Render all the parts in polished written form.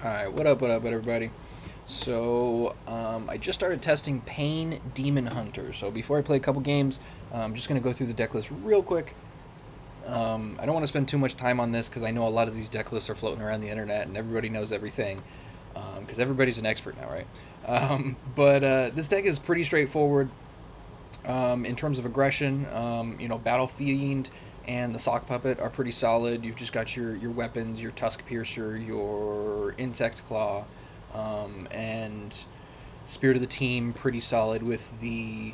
Alright, what up, everybody? So, I just started testing Pain Demon Hunter. So, before I play a couple games, I'm just going to go through the deck list real quick. I don't want to spend too much time on this because I know a lot of these deck lists are floating around the internet and everybody knows everything. Because everybody's an expert now, right? But this deck is pretty straightforward in terms of aggression. Battle Fiend and the Sock Puppet are pretty solid. You've just got your weapons, your Tusk Piercer, your Insect Claw, and Spirit of the Team pretty solid with the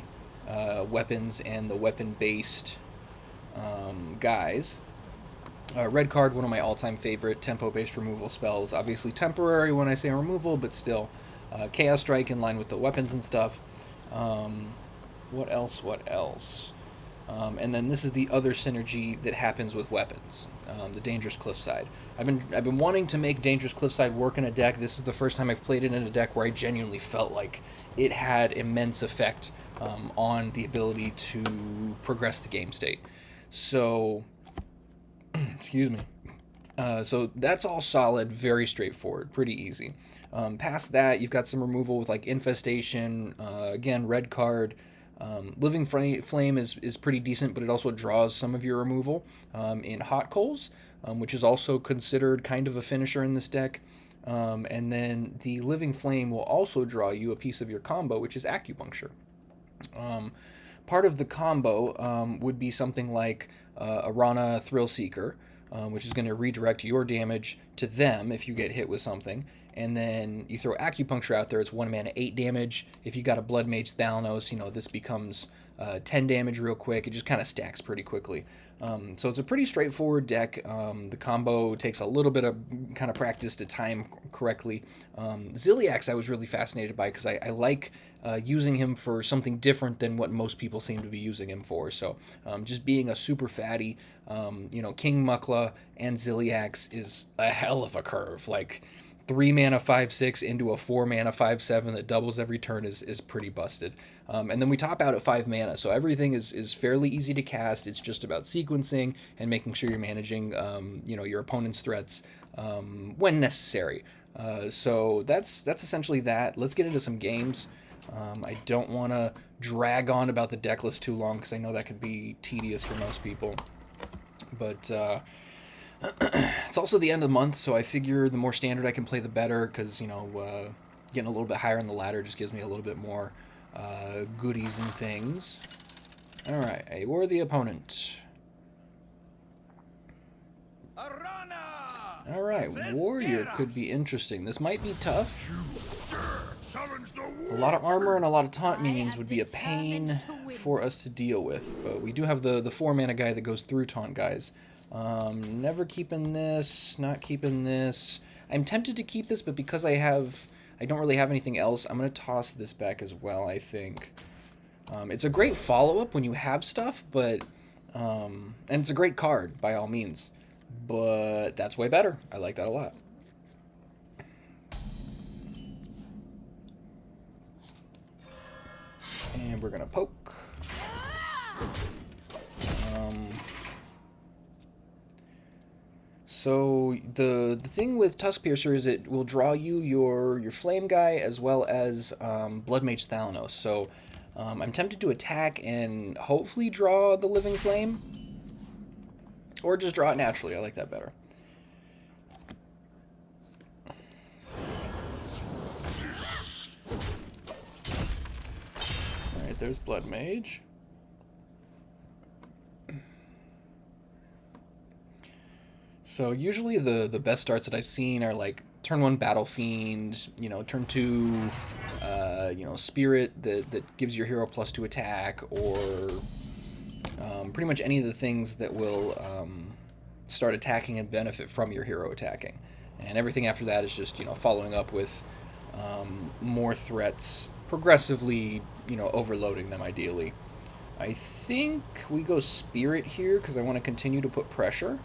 weapons and the weapon-based guys. Red card, one of my all-time favorite tempo-based removal spells. Obviously temporary when I say removal, but still. Chaos Strike in line with the weapons and stuff. What else? And then this is the other synergy that happens with weapons, the Dangerous Cliffside. I've been wanting to make Dangerous Cliffside work in a deck. This is the first time I've played it in a deck where I genuinely felt like it had immense effect on the ability to progress the game state. So, excuse me. So that's all solid, very straightforward, pretty easy. Past that, you've got some removal with like Infestation, again, red card. Living Flame is pretty decent, but it also draws some of your removal in Hot Coals, which is also considered kind of a finisher in this deck. And then the Living Flame will also draw you a piece of your combo, which is Acupuncture. Part of the combo would be something like Aranna Thrill Seeker, which is going to redirect your damage to them if you get hit with something. And then you throw Acupuncture out there, it's 1 mana, 8 damage. If you got a Blood Mage Thalnos, this becomes 10 damage real quick. It just kind of stacks pretty quickly. So it's a pretty straightforward deck. The combo takes a little bit of kind of practice to time correctly. Ziliax I was really fascinated by because I like using him for something different than what most people seem to be using him for. So just being a super fatty, King Mukla and Ziliax is a hell of a curve. Like 3 mana 5/6 into a 4 mana 5/7 that doubles every turn is pretty busted. And then we top out at 5 mana, so everything is fairly easy to cast. It's just about sequencing and making sure you're managing your opponent's threats when necessary. So that's essentially that. Let's get into some games. I don't want to drag on about the deck list too long because I know that can be tedious for most people. But it's also the end of the month, so I figure the more standard I can play, the better, because, getting a little bit higher on the ladder just gives me a little bit more goodies and things. Alright, a worthy opponent. Aranna! Alright, Warrior could be interesting. This might be tough. A lot of armor and a lot of taunt minions would be a pain for us to deal with, but we do have the 4 mana guy that goes through taunt guys. Never keeping this, not keeping this. I'm tempted to keep this, but because I don't really have anything else, I'm going to toss this back as well, I think. It's a great follow-up when you have stuff, but, and it's a great card, by all means, but that's way better. I like that a lot. And we're going to poke. So the thing with Tusk Piercer is it will draw you your Flame guy as well as Blood Mage Thalnos. So I'm tempted to attack and hopefully draw the Living Flame. Or just draw it naturally. I like that better. Alright, there's Blood Mage. So usually the best starts that I've seen are like turn 1 Battle Fiend, turn 2 Spirit that gives your hero +2 attack, or pretty much any of the things that will start attacking and benefit from your hero attacking. And everything after that is just following up with more threats, progressively overloading them ideally. I think we go Spirit here because I want to continue to put pressure.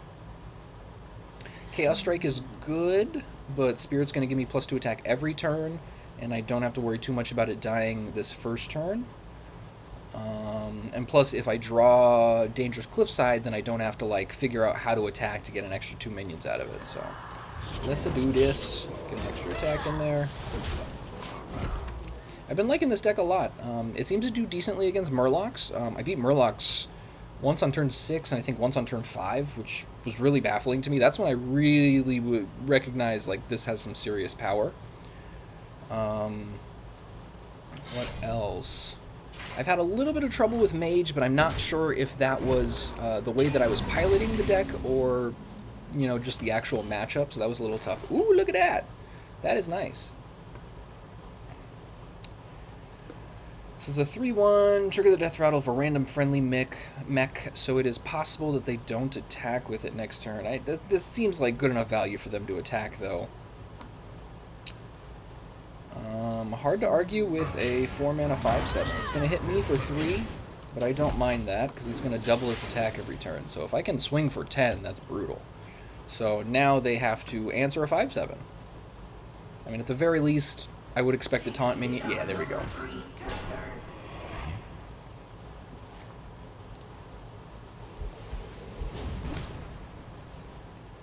Chaos Strike is good, but Spirit's going to give me +2 attack every turn, and I don't have to worry too much about it dying this first turn. And plus, if I draw Dangerous Cliffside, then I don't have to, figure out how to attack to get an extra 2 minions out of it, so let's do this. Get an extra attack in there. I've been liking this deck a lot. It seems to do decently against Murlocs. I beat Murlocs once on turn 6 and I think once on turn 5, which was really baffling to me. That's when I really would recognize, like, this has some serious power. What else? I've had a little bit of trouble with Mage, but I'm not sure if that was the way that I was piloting the deck or, you know, just the actual matchup, so that was a little tough. Ooh, look at that! That is nice. This is a 3-1, trigger the death rattle of a random friendly mech, so it is possible that they don't attack with it next turn. This seems like good enough value for them to attack, though. Hard to argue with a 4-mana 5/7. It's going to hit me for 3, but I don't mind that, because it's going to double its attack every turn. So if I can swing for 10, that's brutal. So now they have to answer a 5/7. I mean, at the very least, I would expect a taunt minion. Yeah, there we go.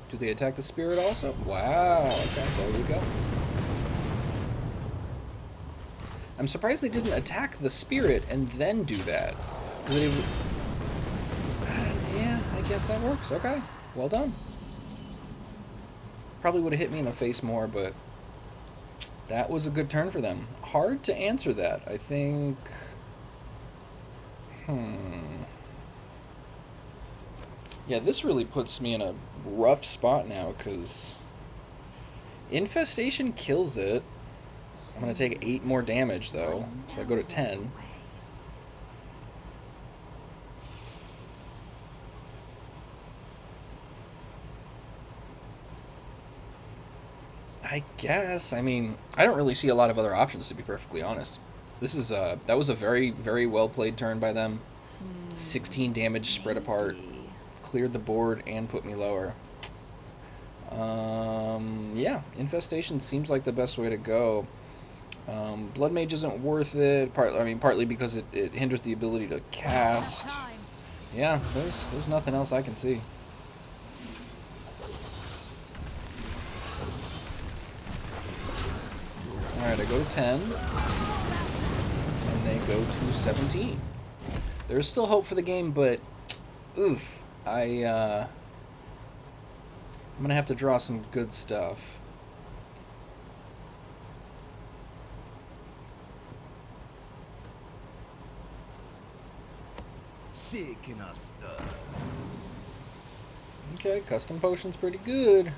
Do they attack the spirit also? Wow, okay, there you go. I'm surprised they didn't attack the spirit and then do that. Yeah, I guess that works. Okay, well done. Probably would have hit me in the face more, but that was a good turn for them. Hard to answer that, I think. Yeah, this really puts me in a rough spot now, because Infestation kills it. I'm going to take 8 more damage, though, so I go to 10. I guess. I mean, I don't really see a lot of other options, to be perfectly honest. This is that was a very, very well played turn by them. 16 damage spread apart. Cleared the board and put me lower. Yeah, Infestation seems like the best way to go. Blood Mage isn't worth it. Partly because it hinders the ability to cast. Yeah, there's nothing else I can see. Alright, I go to 10. And they go to 17. There's still hope for the game, but oof. I'm gonna have to draw some good stuff. Okay, custom potion's pretty good.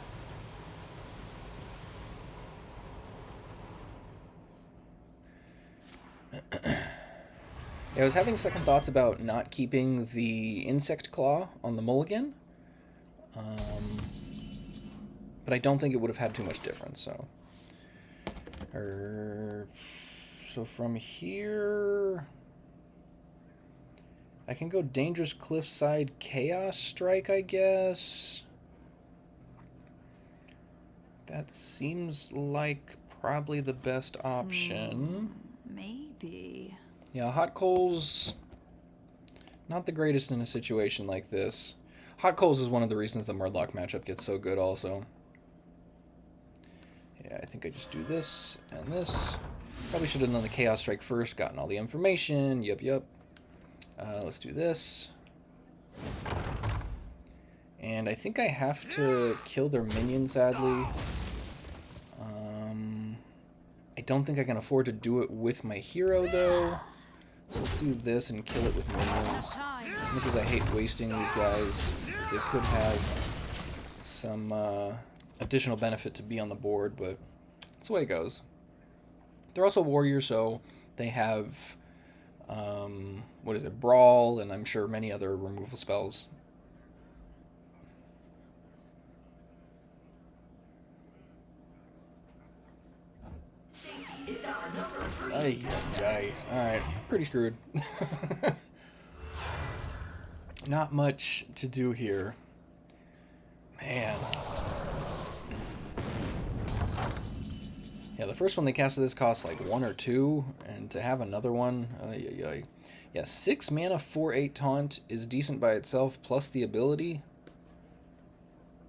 Yeah, I was having second thoughts about not keeping the insect claw on the mulligan. But I don't think it would have had too much difference, so. So from here, I can go Dangerous Cliffside Chaos Strike, I guess. That seems like probably the best option. Maybe. Yeah, Hot Coals, not the greatest in a situation like this. Hot Coals is one of the reasons the Murloc matchup gets so good also. Yeah, I think I just do this and this. Probably should have done the Chaos Strike first, gotten all the information. Yep. Let's do this. And I think I have to kill their minion, sadly. I don't think I can afford to do it with my hero, though. So let's do this and kill it with minions. As much as I hate wasting these guys, they could have some additional benefit to be on the board, but that's the way it goes. They're also warriors, so they have, what is it, Brawl, and I'm sure many other removal spells. Alright, pretty screwed. Not much to do here. Man. Yeah, the first one they casted this costs like 1 or 2, and to have another one, yeah, 6 mana, 4/8 taunt is decent by itself, plus the ability.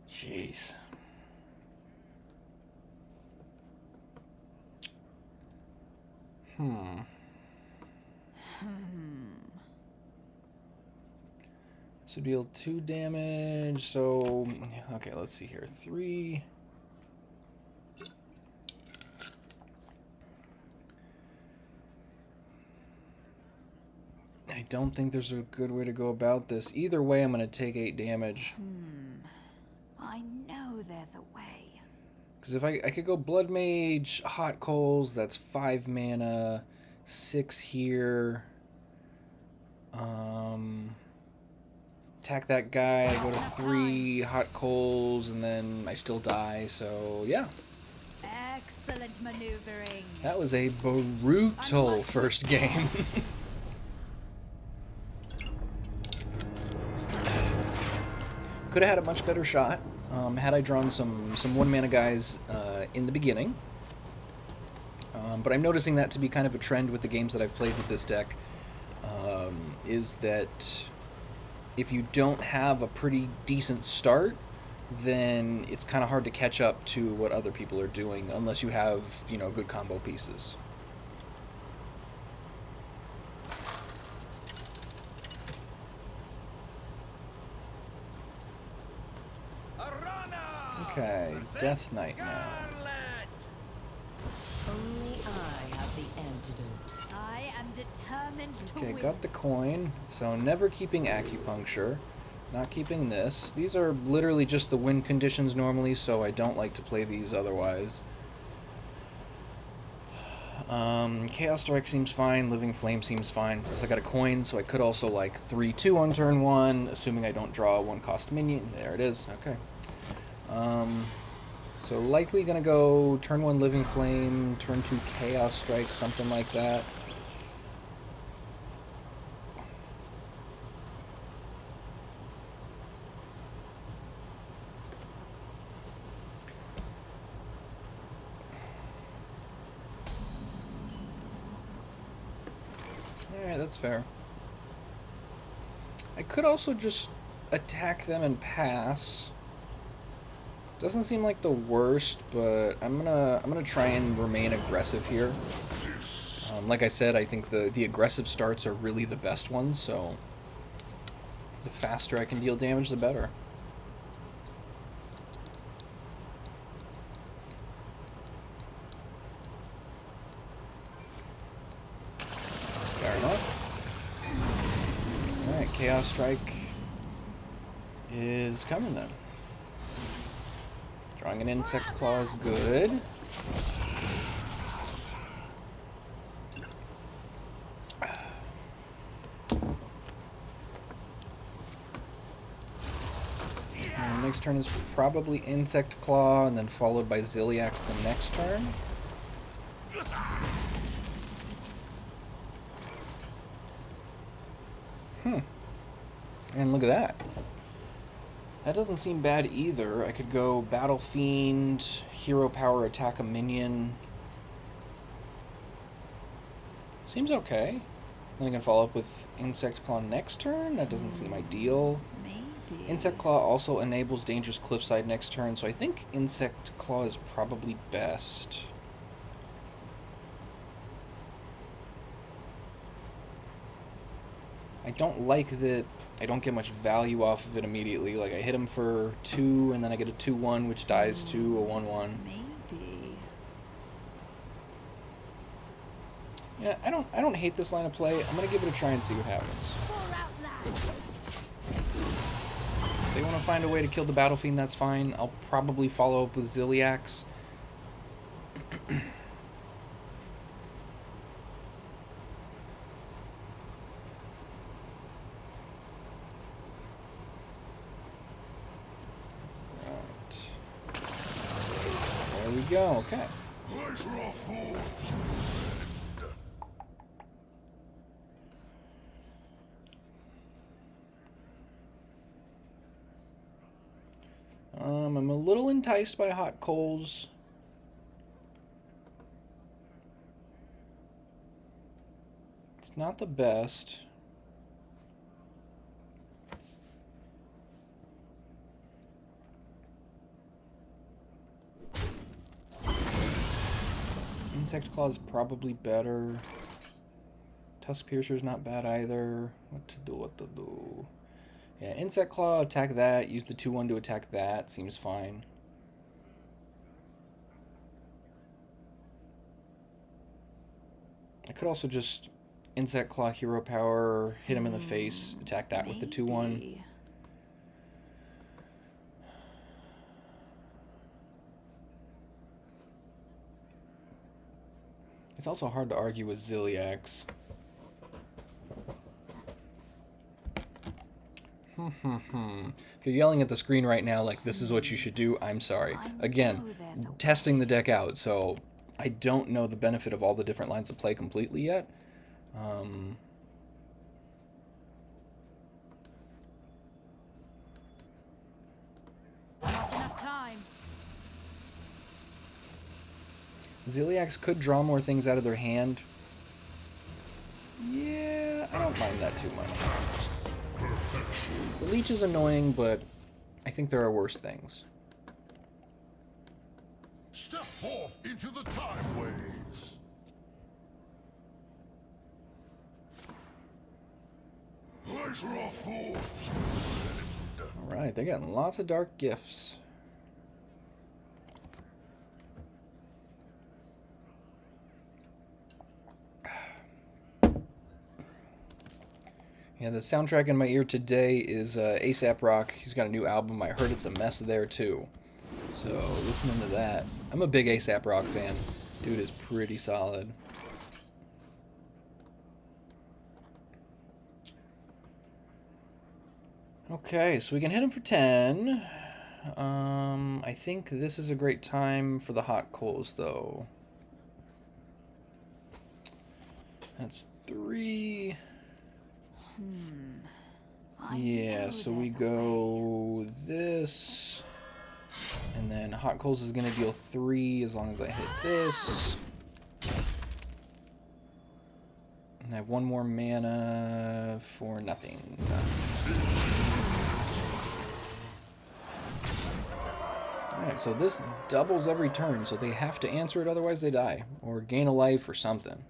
Jeez. So deal 2 damage. So, okay, let's see here. 3. I don't think there's a good way to go about this. Either way, I'm going to take 8 damage. I know there's a way. Because if I could go Blood Mage, Hot Coals, that's 5 mana, 6 here. Attack that guy, I go to 3 Hot Coals, and then I still die, so yeah. Excellent maneuvering. That was a brutal first game. Could have had a much better shot had I drawn some 1-mana guys in the beginning. But I'm noticing that to be kind of a trend with the games that I've played with this deck, is that if you don't have a pretty decent start, then it's kind of hard to catch up to what other people are doing unless you have, you know, good combo pieces. Aranna! Okay, Death Knight now. Only I have the antidote. I am determined to Okay, win. got the coin. So never keeping Acupuncture. Not keeping this. These are literally just the win conditions normally, so I don't like to play these otherwise. Chaos Strike seems fine. Living Flame seems fine. Plus I got a coin, so I could also like 3-2 on turn 1, assuming I don't draw a 1-cost minion. There it is. Okay. So likely gonna go turn 1 Living Flame, turn 2 Chaos Strike, something like that. Alright, that's fair. I could also just attack them and pass. Doesn't seem like the worst, but I'm gonna try and remain aggressive here. Like I said, I think the aggressive starts are really the best ones, so the faster I can deal damage, the better. Fair enough. Alright, Chaos Strike is coming then. Drawing an Insect Claw is good. And next turn is probably Insect Claw, and then followed by Ziliax the next turn. And look at that. That doesn't seem bad either. I could go Battle Fiend, Hero Power, attack a minion. Seems okay. Then I can follow up with Insect Claw next turn. That doesn't seem ideal. Maybe. Insect Claw also enables Dangerous Cliffside next turn, so I think Insect Claw is probably best. I don't like that I don't get much value off of it immediately. Like, I hit him for 2, and then I get a 2-1, which dies to a 1-1. Maybe. Yeah, I don't hate this line of play. I'm gonna give it a try and see what happens. If they want to find a way to kill the Battle Fiend, that's fine. I'll probably follow up with Ziliax. There we go, okay. I'm a little enticed by Hot Coals. It's not the best. Insect Claw is probably better. Tusk Piercer's not bad either. What to do? Yeah, Insect Claw, attack that. Use the 2-1 to attack that. Seems fine. I could also just Insect Claw, Hero Power, hit him in the face, attack that with the 2-1. It's also hard to argue with Ziliax. If you're yelling at the screen right now like this is what you should do, I'm sorry. Again, testing the deck out, so I don't know the benefit of all the different lines of play completely yet. Not enough time. Ziliax could draw more things out of their hand. Yeah, I don't mind that too much. The Leech is annoying, but I think there are worse things. Step forth into the time ways. I draw forth. Alright, they're getting lots of dark gifts. Yeah, the soundtrack in my ear today is A$AP Rock. He's got a new album. I heard it's a mess there, too. So, listening to that. I'm a big A$AP Rock fan. Dude is pretty solid. Okay, so we can hit him for 10. I think this is a great time for the hot coals, though. That's 3. Yeah, so we go this, and then Hot Coals is going to deal 3 as long as I hit this. And I have 1 more mana for nothing. Alright, so this doubles every turn, so they have to answer it, otherwise they die. Or gain a life or something.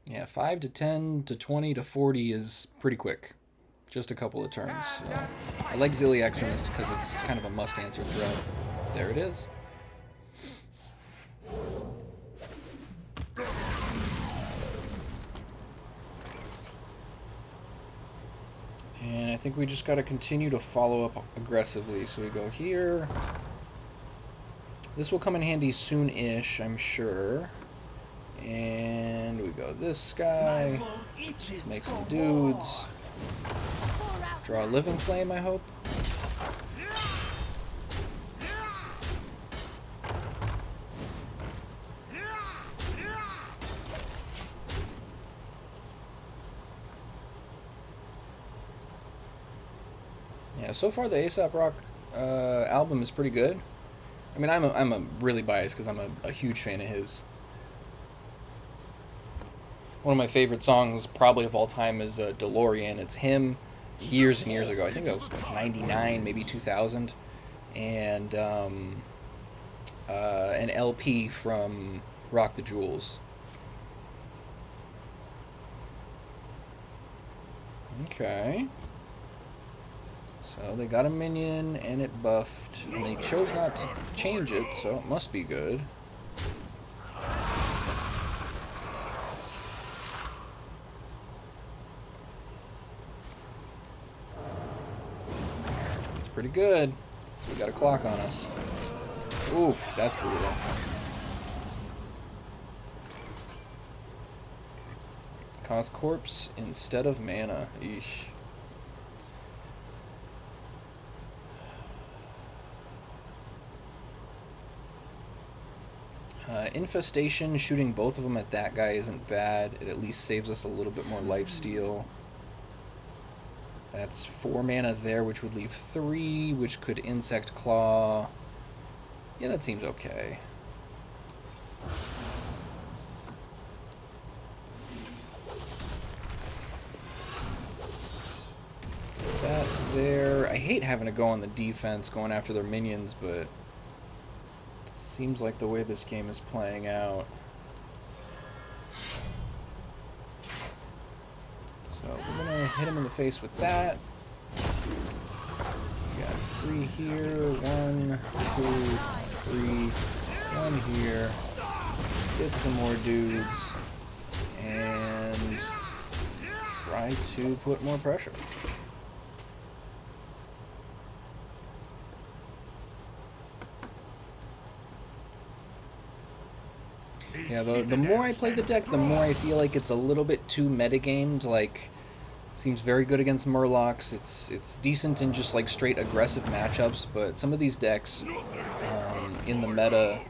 Yeah, 5 to 10 to 20 to 40 is pretty quick. Just a couple of turns. So I like Ziliax in this because it's kind of a must-answer threat. There it is. And I think we just got to continue to follow up aggressively. So we go here. This will come in handy soon-ish, I'm sure. And we go this guy. Let's make some dudes. Draw a Living Flame, I hope. Yeah, so far the A$AP Rock album is pretty good. I mean, I'm a really biased because I'm a huge fan of his. One of my favorite songs, probably of all time, is DeLorean. It's him years and years ago. I think that was like 99, maybe 2000. And an LP from Rock the Jewels. Okay. So they got a minion, and it buffed. And they chose not to change it, so it must be good. Pretty good. So we got a clock on us. Oof, that's brutal. Cost corpse instead of mana. Eesh. Infestation, shooting both of them at that guy isn't bad. It at least saves us a little bit more lifesteal. That's 4 mana there, which would leave 3, which could Insect Claw. Yeah, that seems okay. That. there. I hate having to go on the defense going after their minions, but seems like the way this game is playing out. So we're going to hit him in the face with that. We got 3 here. 1, 2, 3. 1 here. Get some more dudes. And try to put more pressure. Yeah, the more I play the deck, the more I feel like it's a little bit too metagamed. Like, seems very good against Murlocs. It's decent in just like straight aggressive matchups, but some of these decks in the meta,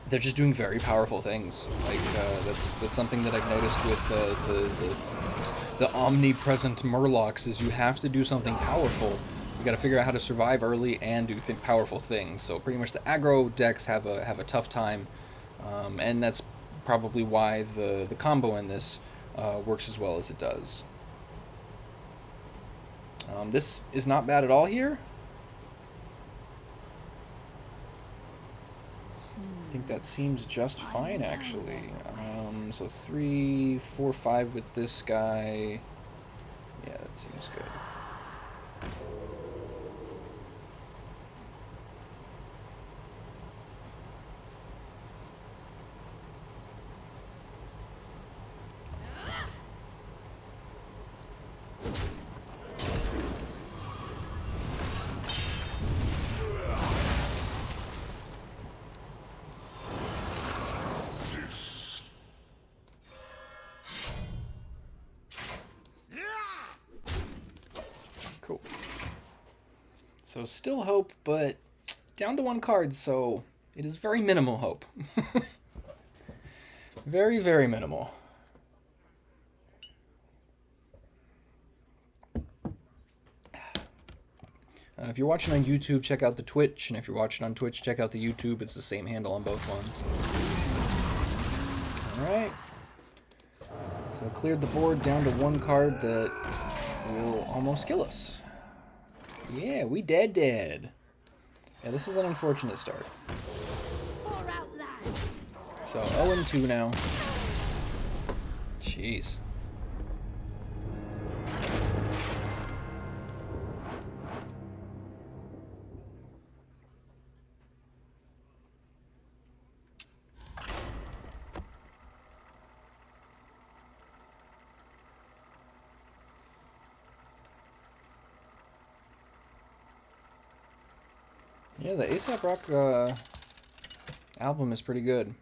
they're just doing very powerful things. Like that's something that I've noticed with the omnipresent Murlocs is you have to do something powerful. You got to figure out how to survive early and do powerful things. So pretty much the aggro decks have a tough time. And that's probably why the combo in this works as well as it does. This is not bad at all here. I think that seems just fine, actually. So 3, 4, 5 with this guy. Yeah, that seems good. Cool. So still hope, but down to 1 card, so it is very minimal hope. Very, very minimal. If you're watching on YouTube, check out the Twitch, and if you're watching on Twitch, check out the YouTube. It's the same handle on both ones. Alright. So cleared the board down to 1 card that will almost kill us. Yeah, we dead. Yeah, this is an unfortunate start. So 0-2 now. Jeez. Yeah, the A$AP Rock album is pretty good.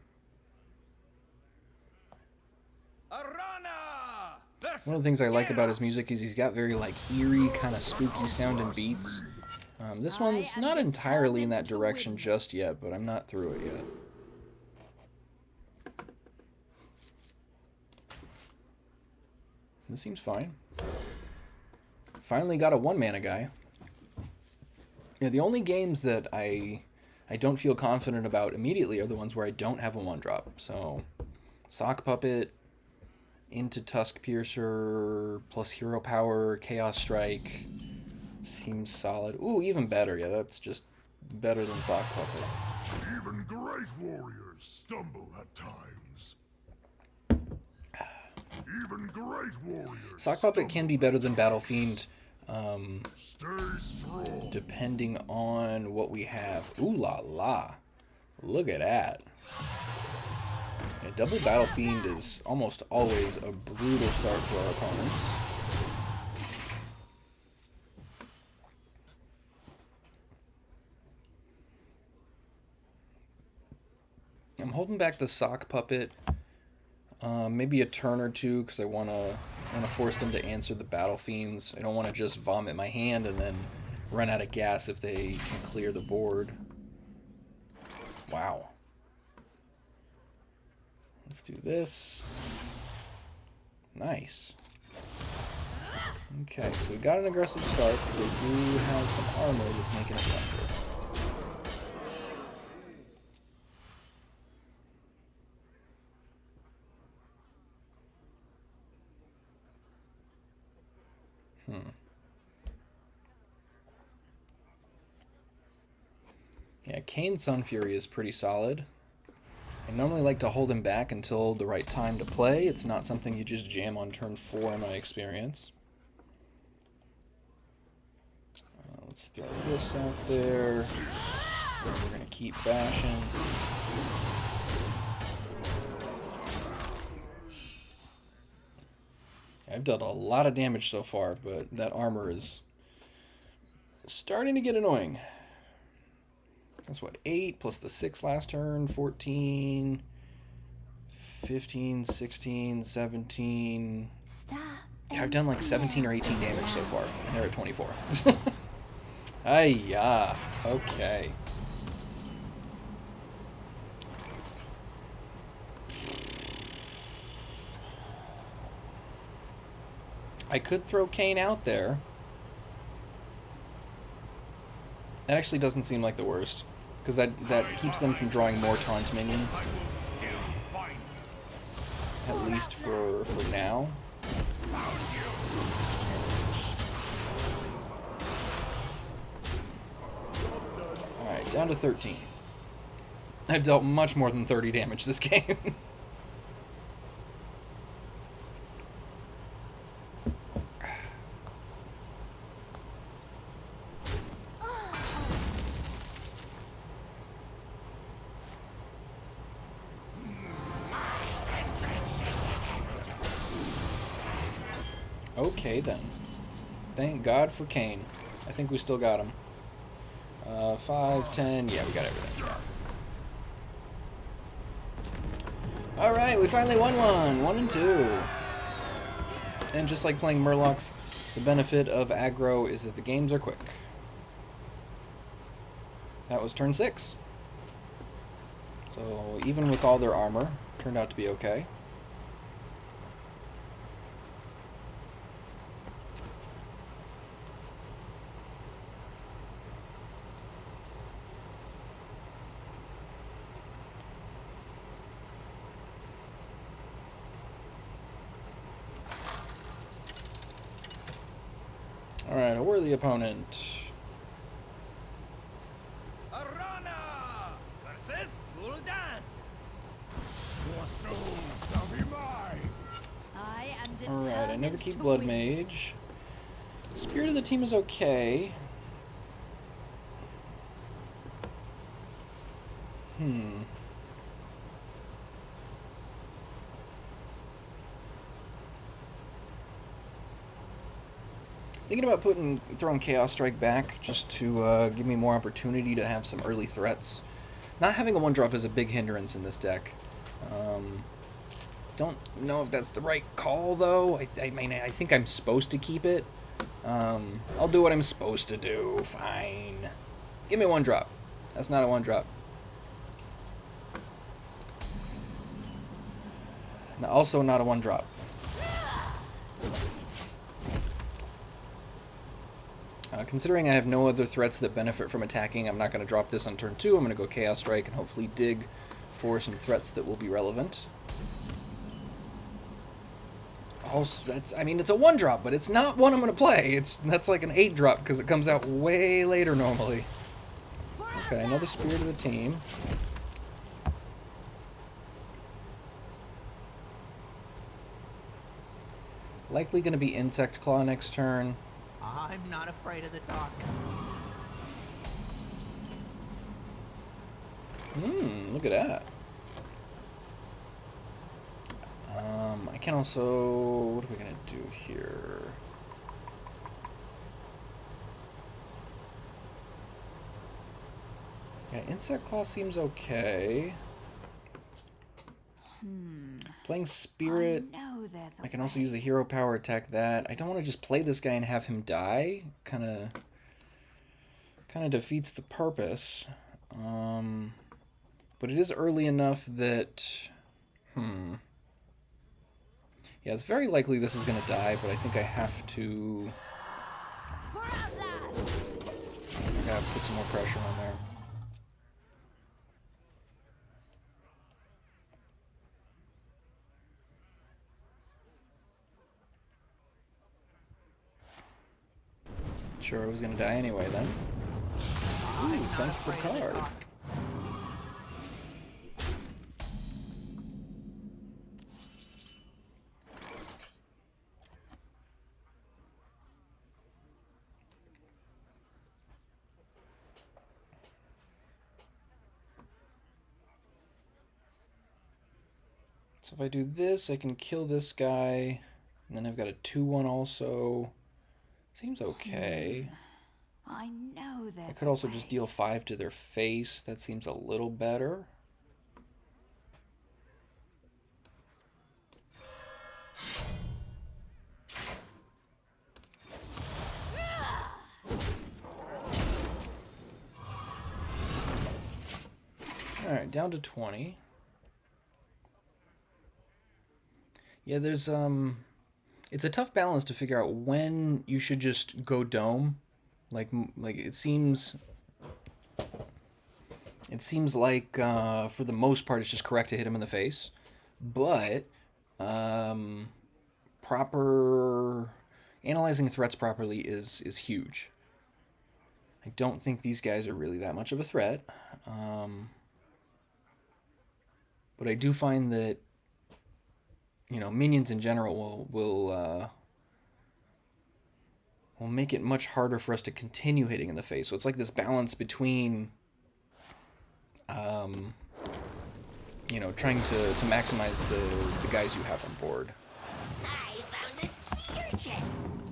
Aranna! One of the things I like about his music is he's got very like eerie, kind of spooky sounding beats. This one's not entirely in that direction just yet, but I'm not through it yet. This seems fine. Finally got a 1-mana guy. Yeah, the only games that I don't feel confident about immediately are the ones where I don't have a 1-drop. So, Sock Puppet, into Tusk Piercer, plus Hero Power, Chaos Strike, seems solid. Ooh, even better. Yeah, that's just better than Sock Puppet. Even great warriors stumble at times. Even great warriors. Sock Puppet can be better than Battle Fiend, Stay strong. depending on what we have. Ooh la la. Look at that. Yeah, double Battle Fiend is almost always a brutal start for our opponents. I'm holding back the Sock Puppet. Maybe a turn or two because I want to force them to answer the Battle Fiends. I don't want to just vomit my hand and then run out of gas if they can clear the board. Wow. Let's do this. Nice. Okay, so we got an aggressive start. They do have some armor that's making it tougher. Yeah, Kane's Sun Fury is pretty solid. I normally like to hold him back until the right time to play. It's not something you just jam on turn 4 in my experience. Let's throw this out there. We're going to keep bashing. I've dealt a lot of damage so far, but that armor is starting to get annoying. That's what, 8 plus the 6 last turn, 14, 15, 16, 17. Yeah, I've done like 17 or 18 damage so far, and they're at 24. Ay-ya, okay. I could throw Kane out there. That actually doesn't seem like the worst, because that keeps them from drawing more taunt minions. At least for now. Alright, down to 13. I've dealt much more than 30 damage this game. Okay, then. Thank God for Kane. I think we still got him. 5, 10, yeah, we got everything, yeah. Alright, we finally won one! 1 and 2. And just like playing Murlocs, the benefit of aggro is that the games are quick. That was turn 6. So, even with all their armor, turned out to be okay. Alright, a worthy opponent. Aranna versus Gul'dan. I am determined. Alright, I never keep Blood Mage. Spirit of the team is okay. Thinking about throwing Chaos Strike back just to give me more opportunity to have some early threats. Not having a 1-drop is a big hindrance in this deck. Don't know if that's the right call though. I mean, I think I'm supposed to keep it. I'll do what I'm supposed to do. Fine. Give me a 1-drop. That's not a 1-drop. Also not a 1-drop. Considering I have no other threats that benefit from attacking, I'm not going to drop this on turn 2. I'm going to go Chaos Strike and hopefully dig for some threats that will be relevant. Also, I mean, it's a 1-drop, but it's not one I'm going to play. That's like an 8-drop because it comes out way later normally. Okay, another Spirit of the team. Likely going to be Insect Claw next turn. I'm not afraid of the dark. Look at that. I can also... What are we going to do here? Yeah, Insect Claw seems okay. Playing Spirit... I can also use the hero power, attack that. I don't want to just play this guy and have him die. Kind of defeats the purpose. But it is early enough that... Yeah, it's very likely this is going to die, but I think I have to... I gotta put some more pressure on there. Sure, I was gonna die anyway then. I'm not thank you for the afraid of the card. dark. So if I do this, I can kill this guy. And then I've got a 2/1 also. Seems okay. I know there's I could a also just way. deal 5 to their face. That seems a little better. Alright, down to 20. Yeah, there's it's a tough balance to figure out when you should just go dome. Like it seems like for the most part it's just correct to hit him in the face, but um, proper analyzing threats properly is huge. I don't think these guys are really that much of a threat, but I do find that minions in general will make it much harder for us to continue hitting in the face. So it's like this balance between trying to maximize the guys you have on board. I found a sea urchin.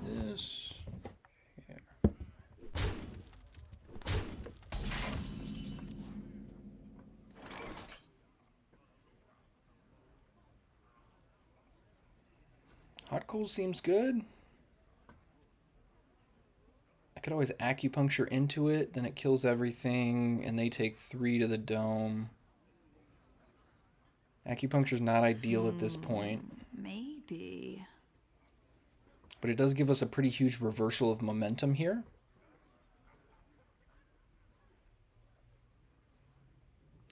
This here. Hot coal seems good. I could always acupuncture into it, then it kills everything, and they take 3 to the dome. Acupuncture's not ideal at this point, Maybe. but it does give us a pretty huge reversal of momentum here.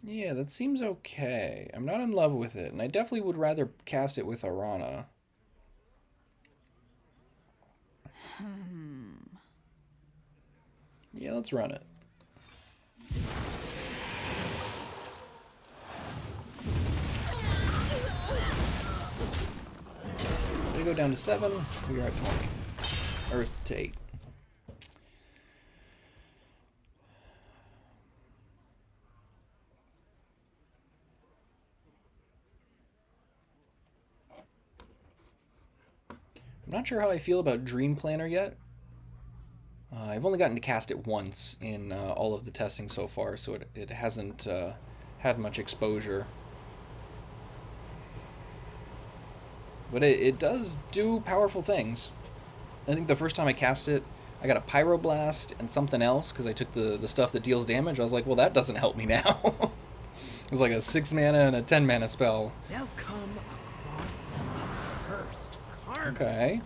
Yeah, that seems okay. I'm not in love with it, and I definitely would rather cast it with Aranna. Yeah, let's run it. They go down to 7. We are at 20. Or to 8. I'm not sure how I feel about Dream Planner yet. I've only gotten to cast it once in all of the testing so far, so it hasn't had much exposure. But it does do powerful things. I think the first time I cast it, I got a Pyroblast and something else because I took the stuff that deals damage. I was like, well, that doesn't help me now. It was like a 6 mana and a 10 mana spell. They'll come across a cursed carnage. Okay.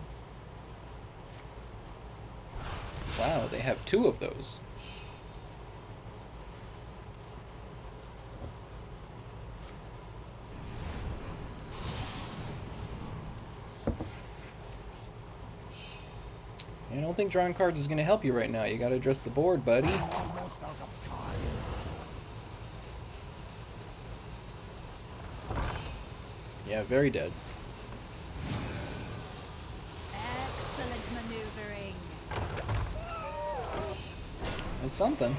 Wow, they have 2 of those. I don't think drawing cards is going to help you right now. You got to address the board, buddy. Almost out of time. Yeah, very dead. Excellent maneuvering. It's something.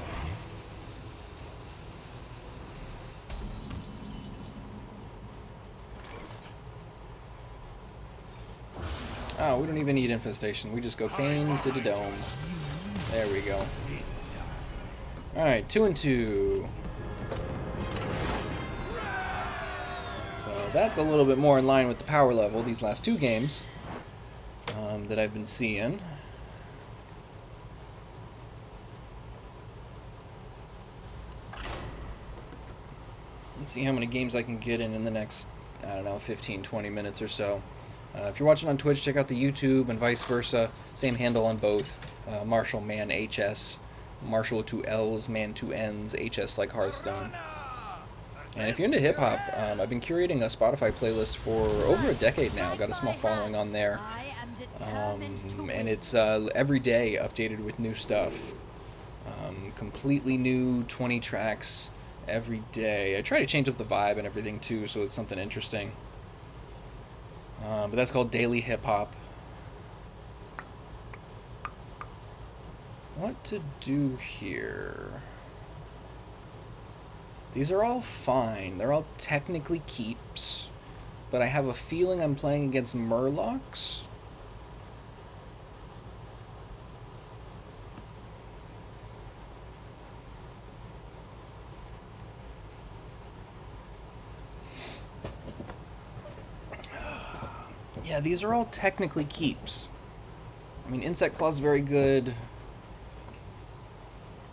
Oh, we don't even need Infestation. We just go Kane to the dome. There we go. Alright, 2 and 2. So that's a little bit more in line with the power level these last 2 games that I've been seeing. Let's see how many games I can get in the next, I don't know, 15, 20 minutes or so. If you're watching on Twitch, check out the YouTube and vice versa. Same handle on both. Marshall Man HS. Marshall with 2 L's, Man 2 N's, HS like Hearthstone. And if you're into hip-hop, I've been curating a Spotify playlist for over a decade now. Got a small following on there. I am determined to And win. it's every day updated with new stuff. completely new 20 tracks every day. I try to change up the vibe and everything too, so it's something interesting. But that's called Daily Hip Hop. What to do here? These are all fine. They're all technically keeps, but I have a feeling I'm playing against Murlocs. Yeah, these are all technically keeps. I mean, Insect Claw's very good.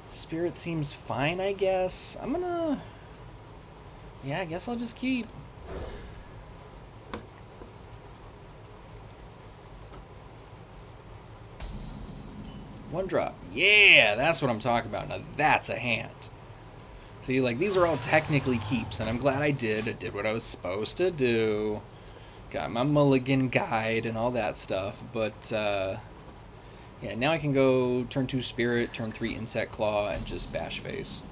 Spirit seems fine, I guess. I'm gonna... Yeah, I guess I'll just keep. One drop. Yeah, that's what I'm talking about. Now that's a hand. See, like, these are all technically keeps, and I'm glad I did. I did what I was supposed to do. Got my mulligan guide and all that stuff, but, yeah, now I can go turn 2 Spirit, turn 3 Insect Claw, and just bash face.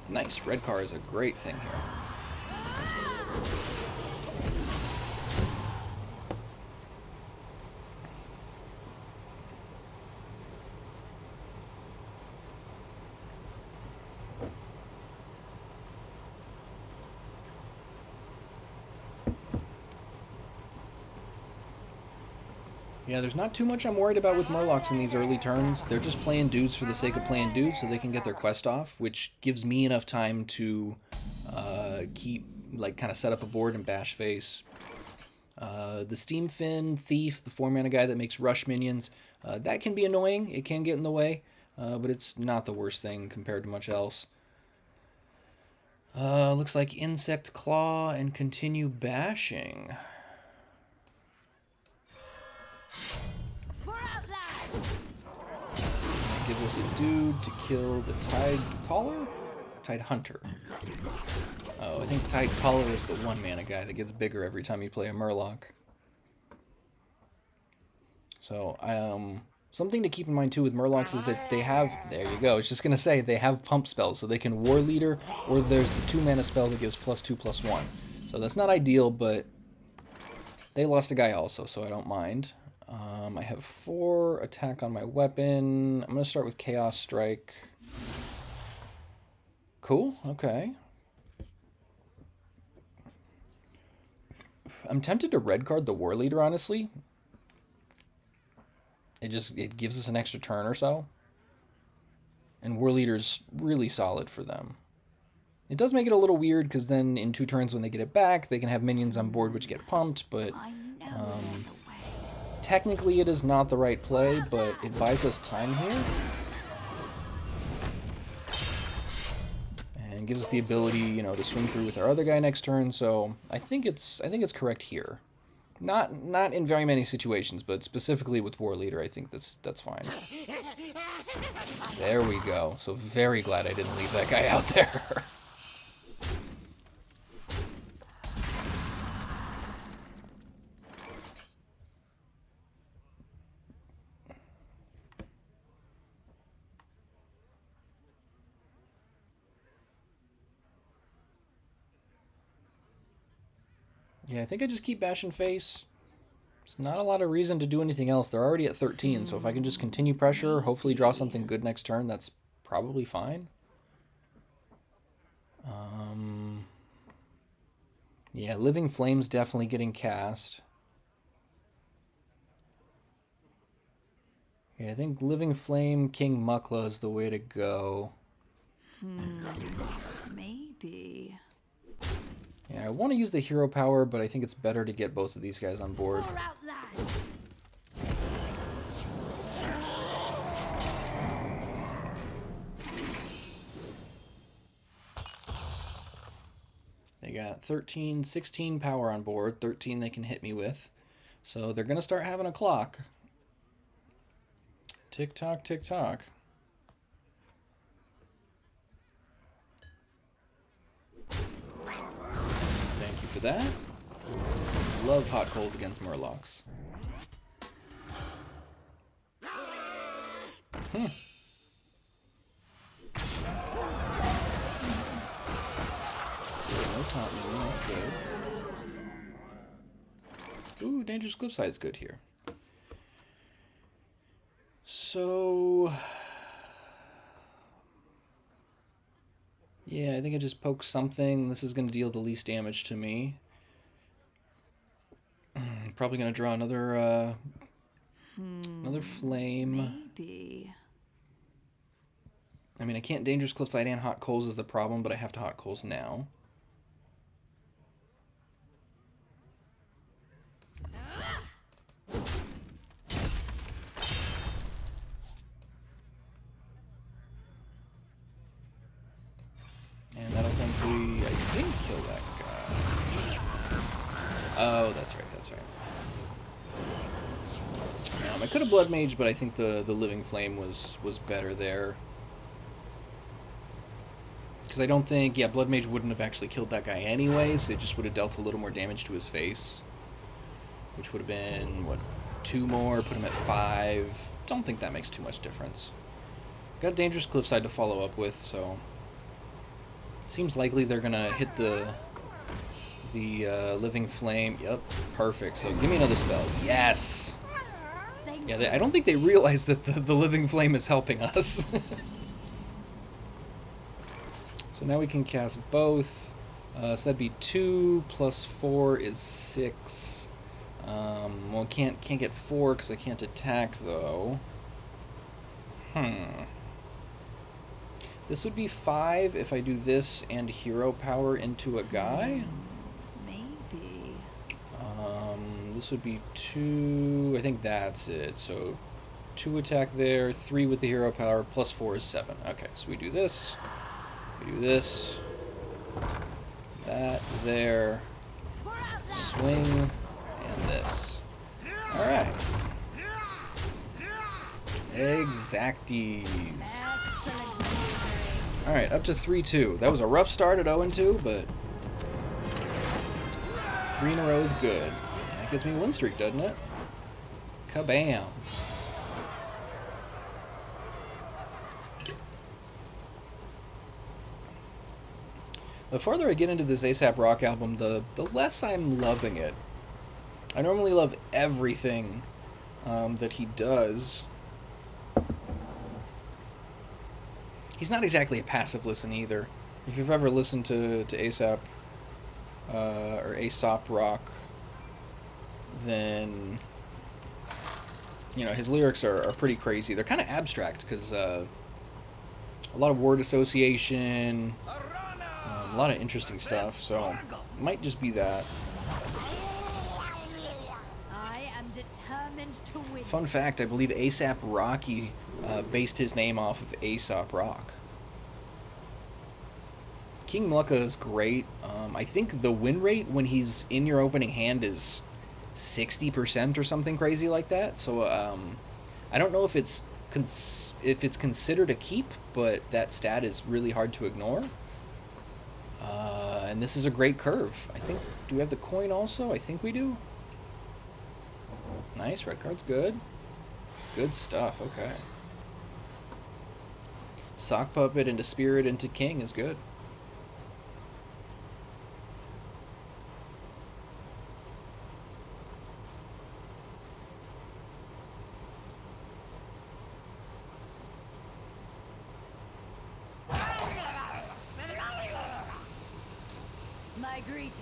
Nice. Red card is a great thing here. Yeah, there's not too much I'm worried about with Murlocs in these early turns. They're just playing dudes for the sake of playing dudes so they can get their quest off, which gives me enough time to keep, like, kind of set up a board and bash face. The Steam Fin, Thief, the 4-mana guy that makes rush minions, that can be annoying. It can get in the way, but it's not the worst thing compared to much else. Looks like Insect Claw and continue bashing. Give us a dude to kill the Tide Caller? Tide Hunter. Oh, I think Tide Caller is the 1-mana guy that gets bigger every time you play a Murloc. So, something to keep in mind too with Murlocs is that they have, there you go, I was just going to say, they have pump spells, so they can War Leader, or there's the 2-mana spell that gives +2/+1. So that's not ideal, but they lost a guy also, so I don't mind. I have 4 attack on my weapon. I'm going to start with Chaos Strike. Cool, okay. I'm tempted to red card the War Leader, honestly. It gives us an extra turn or so. And War Leader's really solid for them. It does make it a little weird, because then in 2 turns when they get it back, they can have minions on board which get pumped, but... technically it is not the right play, but it buys us time here. And gives us the ability, you know, to swing through with our other guy next turn, so I think it's correct here. Not in very many situations, but specifically with War Leader, I think that's fine. There we go. So very glad I didn't leave that guy out there. Yeah, I think I just keep bashing face. It's not a lot of reason to do anything else. They're already at 13, so if I can just continue pressure, hopefully draw something good next turn, that's probably fine. Yeah, Living Flame's definitely getting cast. Yeah, I think Living Flame, King Mukla is the way to go. Maybe. Yeah, I want to use the hero power, but I think it's better to get both of these guys on board. They got 13, 16 power on board, 13 they can hit me with. So they're going to start having a clock. Tick tock, tick tock. Thank you for that. Love hot coals against Murlocs. top minion, that's good. Ooh, Dangerous Cliffside's good here. So... yeah, I think I just poke something. This is going to deal the least damage to me. Probably going to draw another flame. Maybe. I mean, I can't Dangerous Cliffside and Hot Coals is the problem, but I have to Hot Coals now. And that'll thankfully, I think, kill that guy. Oh, that's right, that's right. I could have Blood Mage, but I think the Living Flame was better there. Because I don't think, yeah, Blood Mage wouldn't have actually killed that guy anyways. It just would have dealt a little more damage to his face. Which would have been, what, 2 more, put him at 5. Don't think that makes too much difference. Got Dangerous Cliffside to follow up with, so... seems likely they're going to hit the Living Flame. Yep, perfect. So give me another spell. Yes! Yeah, I don't think they realize that the Living Flame is helping us. So now we can cast both. So that'd be 2 plus 4 is 6. Well, can't get 4 because I can't attack though. This would be 5 if I do this and Hero Power into a guy. Maybe. This would be 2. I think that's it. So 2 attack there, 3 with the Hero Power, plus 4 is 7. Okay, so we do this. We do this. That there. Swing. And this. Alright. Exacties. Alright, up to 3-2. That was a rough start at 0-2, but 3 in a row is good. That gets me a win streak, doesn't it? Kabam. The farther I get into this A$AP Rock album, the less I'm loving it. I normally love everything that he does. He's not exactly a passive listen either. If you've ever listened to A$AP or A$AP Rock, then you know his lyrics are pretty crazy. They're kind of abstract because a lot of word association, a lot of interesting stuff. So it might just be that. I am determined to win. Fun fact: I believe A$AP Rocky based his name off of A$AP Rock. King Mlucka is great. I think the win rate when he's in your opening hand is 60% or something crazy like that. So I don't know if it's considered a keep, but that stat is really hard to ignore. And this is a great curve. I think. Do we have the coin also? I think we do. Nice. Red card's good. Good stuff. Okay. Sock Puppet into Spirit into King is good. My greetings.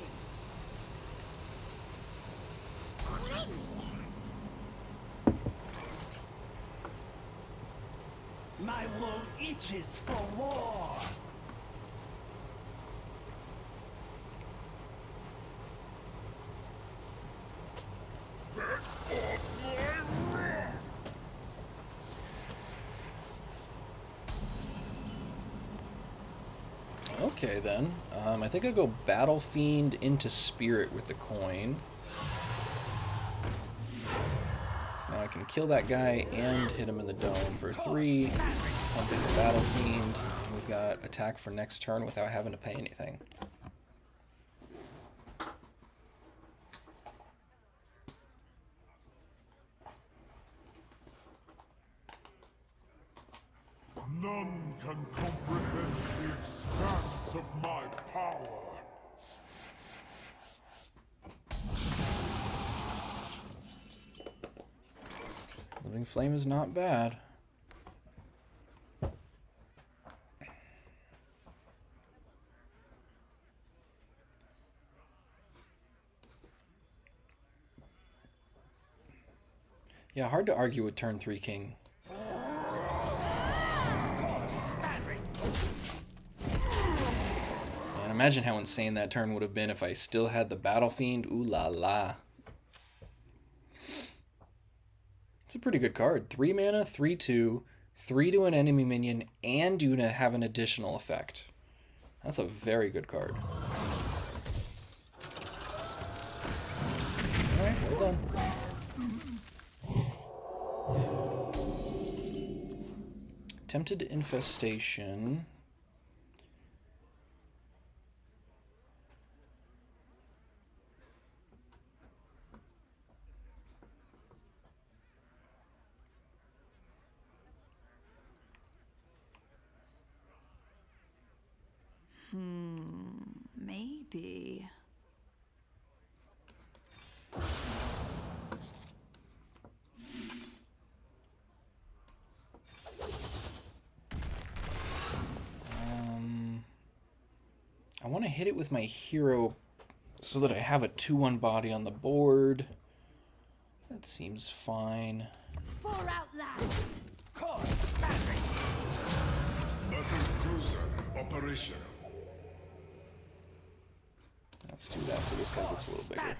My wool itches for war. Okay then. I think I'll go Battle Fiend into Spirit with the coin. So now I can kill that guy and hit him in the dome for 3. Pump into Battle Fiend. We've got attack for next turn without having to pay anything. None can comprehend the expanse of my power. Living Flame is not bad. Yeah, hard to argue with turn 3 King. And imagine how insane that turn would have been if I still had the Battle Fiend. Ooh la la. It's a pretty good card. 3 mana, 3/2, 3 to an enemy minion, and you have an additional effect. That's a very good card. Alright, well done. Tempted Infestation. Maybe. I want to hit it with my hero so that I have a 2/1 body on the board. That seems fine. For Outlast! Battle cruiser operational. Let's do that so this guy gets a little bigger.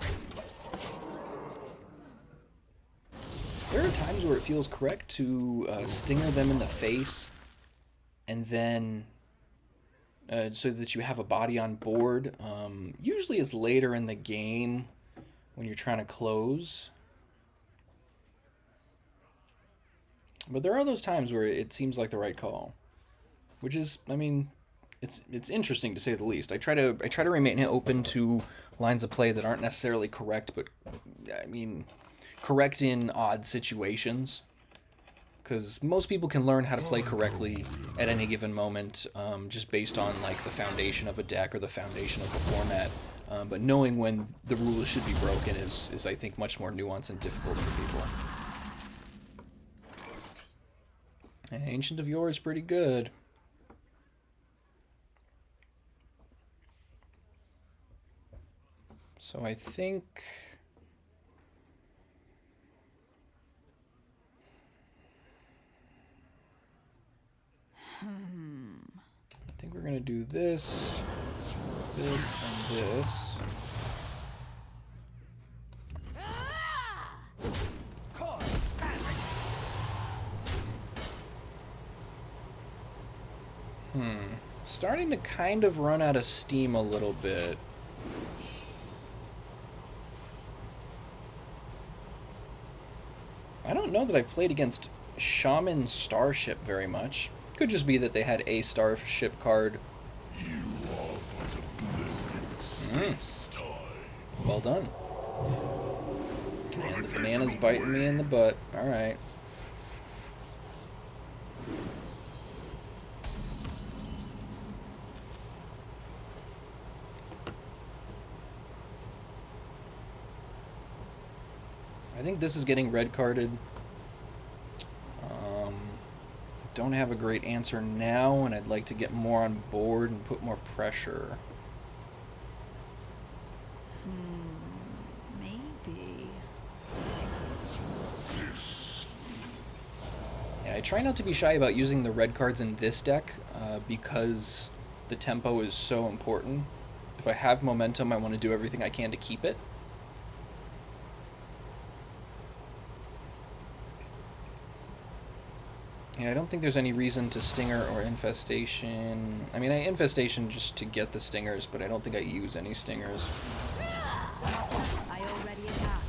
There are times where it feels correct to stinger them in the face and then so that you have a body on board. Usually it's later in the game when you're trying to close. But there are those times where it seems like the right call, which is, I mean, it's interesting to say the least. I try to remain open to lines of play that aren't necessarily correct, but I mean, correct in odd situations. Because most people can learn how to play correctly at any given moment, just based on like the foundation of a deck or the foundation of the format. But knowing when the rules should be broken is I think much more nuanced and difficult for people. Ancient of Yore is pretty good. So I think we're gonna do this, this, and this. Starting to kind of run out of steam a little bit. I don't know that I've played against Shaman Starship very much. Could just be that they had a Starship card. Well done. And the banana's biting me in the butt. Alright. I think this is getting red carded. Don't have a great answer now, and I'd like to get more on board and put more pressure. Maybe. Yeah, I try not to be shy about using the red cards in this deck because the tempo is so important. If I have momentum, I want to do everything I can to keep it. Yeah, I don't think there's any reason to Stinger or Infestation. I mean, I Infestation just to get the Stingers, but I don't think I use any Stingers. I already attacked.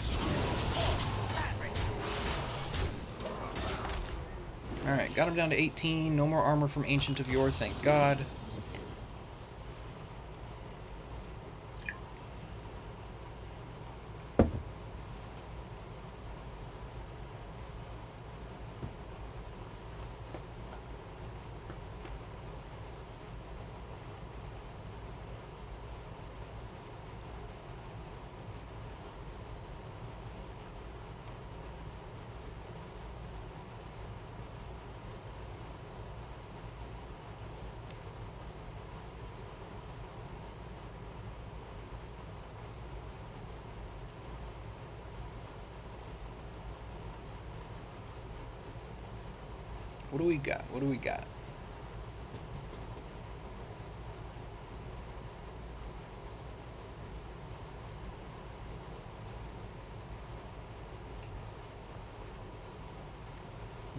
Alright, got him down to 18. No more armor from Ancient of Yore, thank God. What do we got? What do we got?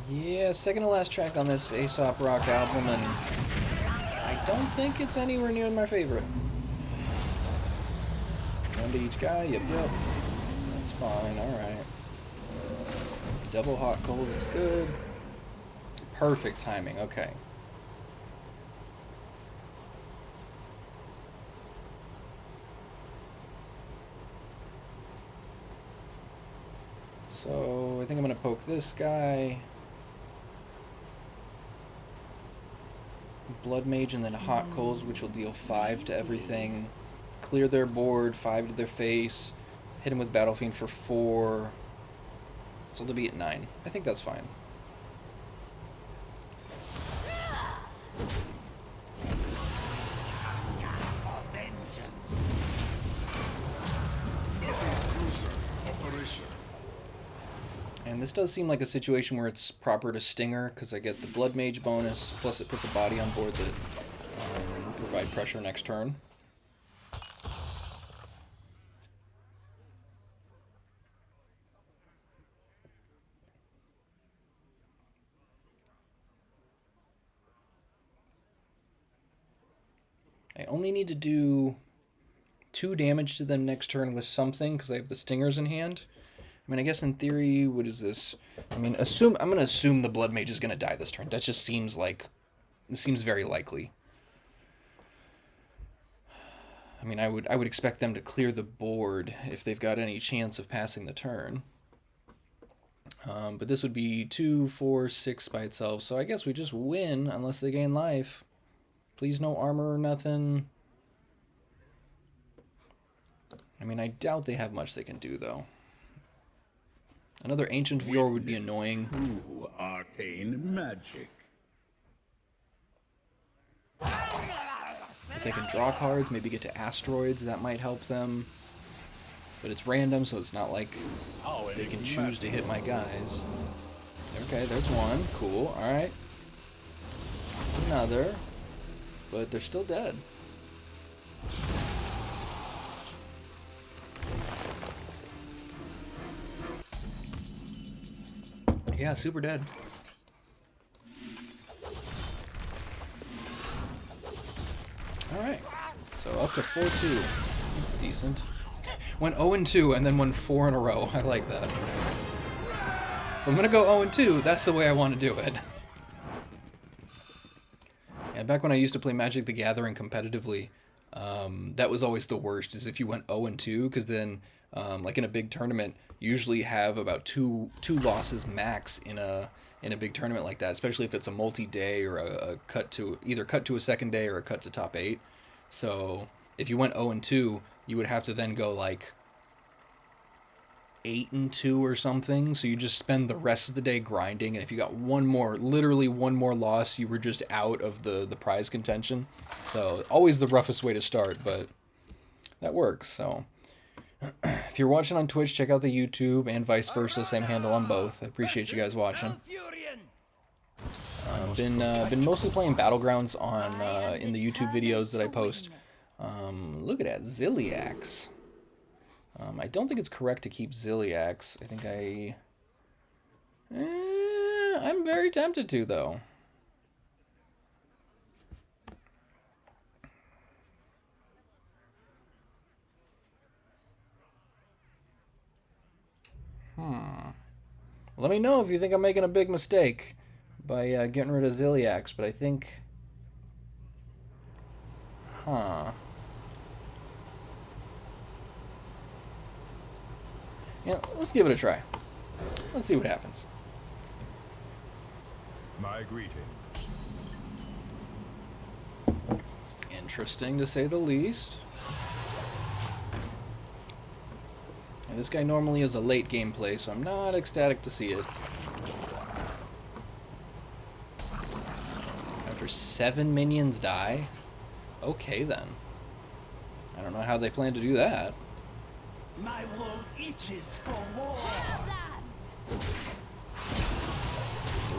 Yeah, second to last track on this Aesop Rock album, and I don't think it's anywhere near my favorite. One to each guy, yep. That's fine, alright. Double hot cold is good. Perfect timing, okay. So, I think I'm gonna poke this guy. Blood Mage and then Hot Coals, which will deal 5 to everything. Clear their board, 5 to their face. Hit him with Battle Fiend for 4. So they'll be at 9. I think that's fine. And this does seem like a situation where it's proper to Stinger, because I get the Blood Mage bonus, plus it puts a body on board that will provide pressure next turn. I only need to do 2 damage to them next turn with something, because I have the Stingers in hand. I mean, I guess in theory, what is this? I mean, I'm going to assume the Blood Mage is going to die this turn. That just seems like, it seems very likely. I mean, I would expect them to clear the board if they've got any chance of passing the turn. But this would be 2, 4, 6 by itself, so I guess we just win unless they gain life. Please no armor or nothing. I mean, I doubt they have much they can do, though. Another Ancient Viewer would be annoying. True arcane magic. If they can draw cards, maybe get to Asteroids, that might help them. But it's random, so it's not like they can choose to hit my guys. Okay, there's one. Cool, alright. Another. But they're still dead. Yeah, super dead. Alright. So up to 4-2. That's decent. Went 0-2 and then won 4 in a row. I like that. If I'm gonna go 0-2, that's the way I want to do it. Yeah, back when I used to play Magic the Gathering competitively, that was always the worst, is if you went 0-2, because then, like in a big tournament, you usually have about two losses max in a big tournament like that, especially if it's a multi-day or a cut to a second day or a cut to top 8. So if you went 0-2, you would have to then go like 8-2 or something. So you just spend the rest of the day grinding, and if you got literally one more loss, you were just out of the prize contention. So always the roughest way to start, but that works. So if you're watching on Twitch, check out the YouTube, and vice versa, same handle on both. I appreciate you guys watching. Been mostly playing Battlegrounds on in the YouTube videos that I post. Look at that, Ziliax. I don't think it's correct to keep Ziliax. I think I'm very tempted to, though. Let me know if you think I'm making a big mistake by getting rid of Ziliax, but I think... Yeah, let's give it a try. Let's see what happens. My greetings. Interesting, to say the least. And this guy normally is a late game play, so I'm not ecstatic to see it. After 7 minions die? Okay, then. I don't know how they plan to do that. My world itches for more.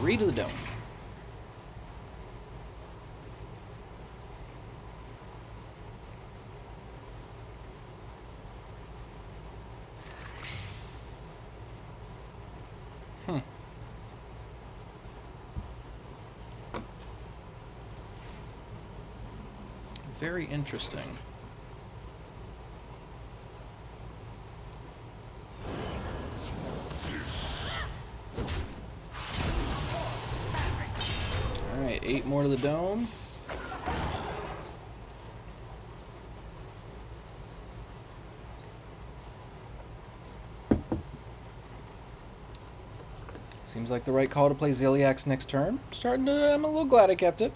3 to the dome. Very interesting. Alright, 8 more to the dome. Seems like the right call to play Ziliax next turn. I'm a little glad I kept it.